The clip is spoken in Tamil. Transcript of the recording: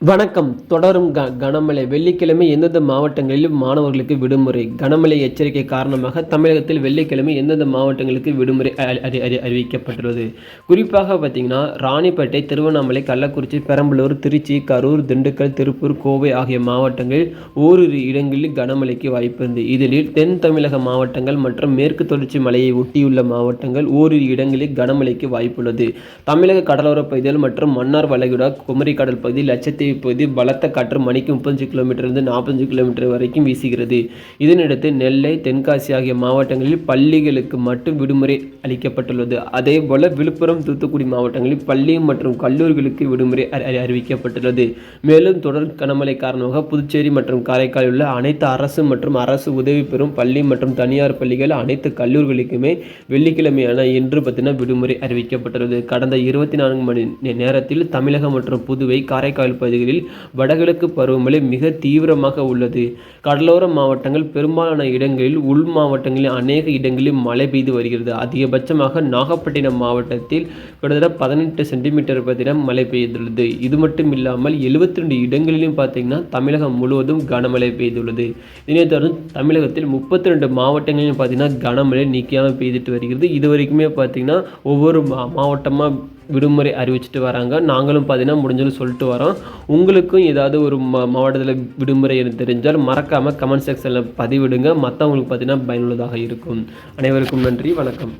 வணக்கம். தொடரும் கனமழை. வெள்ளிக்கிழமை எந்தெந்த மாவட்டங்களில் மாணவர்களுக்கு விடுமுறை? கனமழை எச்சரிக்கை காரணமாக தமிழகத்தில் வெள்ளிக்கிழமை எந்தெந்த மாவட்டங்களுக்கு விடுமுறை அறிவிக்கப்பட்டுள்ளது? குறிப்பாக பார்த்தீங்கன்னா, ராணிப்பேட்டை, திருவண்ணாமலை, கள்ளக்குறிச்சி, பெரம்பலூர், திருச்சி, கரூர், திண்டுக்கல், திருப்பூர், கோவை ஆகிய மாவட்டங்களில் ஓரிரு இடங்களில் கனமழைக்கு வாய்ப்புள்ளது. இதில் தென் தமிழக மாவட்டங்கள் மற்றும் மேற்கு தொடர்ச்சி மலையை ஒட்டியுள்ள மாவட்டங்கள் ஓரிரு இடங்களில் கனமழைக்கு வாய்ப்புள்ளது. தமிழக கடலோரப் பகுதிகள் மற்றும் மன்னார் வளைகுடா, குமரி கடல் பகுதி, லட்சத்தீவு இப்போது பலத்த காற்று மணிக்கு 35 கிலோமீட்டரிலிருந்து 40 கிலோமீட்டர் வரைக்கும் வீசுகிறது. இதனிடத்து நெல்லை, தென்காசி ஆகிய மாவட்டங்களில் பள்ளிகளுக்கு மட்டும் விடுமுறை அளிக்கப்பட்டுள்ளது. அதேபோல விழுப்புரம், தூத்துக்குடி மாவட்டங்களில் பள்ளி மற்றும் கல்லூரிகளுக்கு விடுமுறை அறிவிக்கப்பட்டுள்ளது. மேலும் தொடர் கனமழை காரணமாக புதுச்சேரி மற்றும் காரைக்காலில் உள்ள அனைத்து அரசு மற்றும் அரசு உதவி பெறும் பள்ளி மற்றும் தனியார் பள்ளிகள், அனைத்து கல்லூரிகளுக்குமே வெள்ளிக்கிழமையான இன்று விடுமுறை அறிவிக்கப்பட்டுள்ளது. கடந்த 24 மணி நேரத்தில் தமிழகம் மற்றும் புதுவை, காரைக்கால் பகுதிகளில் வடகிழக்கு பருவமழை மிக தீவிரமாக உள்ளது. கடலோர மாவட்டங்கள் பெரும்பாலான இடங்களில், உள் மாவட்டங்களில் அநேக இடங்களில் மழை பெய்து வருகிறது. அதிகபட்சமாக நாகப்பட்டினம் மாவட்டத்தில் கிட்டத்தட்ட 18 சென்டிமீட்டர் மழை பெய்துள்ளது. இது மட்டும் இல்லாமல் 72 இடங்களிலும் பார்த்தீங்கன்னா தமிழகம் முழுவதும் கனமழை பெய்துள்ளது. இதனைத் தொடர்ந்து தமிழகத்தில் 32 மாவட்டங்களிலும் பார்த்தீங்கன்னா கனமழை நீக்கியாமல் பெய்துட்டு வருகிறது. இது வரைக்குமே பார்த்தீங்கன்னா ஒவ்வொரு மாவட்டமாக விடுமுறை அறிவிச்சிட்டு வராங்க. நாங்களும் பார்த்தீங்கன்னா முடிஞ்சது சொல்லிட்டு வரோம். உங்களுக்கும் ஏதாவது ஒரு மாவட்டத்தில் விடுமுறை தெரிஞ்சால் மறக்காமல் கமெண்ட் செக்ஷனில் பதிவிடுங்க. மற்றவங்களுக்கு பார்த்தீங்கன்னா பயனுள்ளதாக இருக்கும். அனைவருக்கும் நன்றி. வணக்கம்.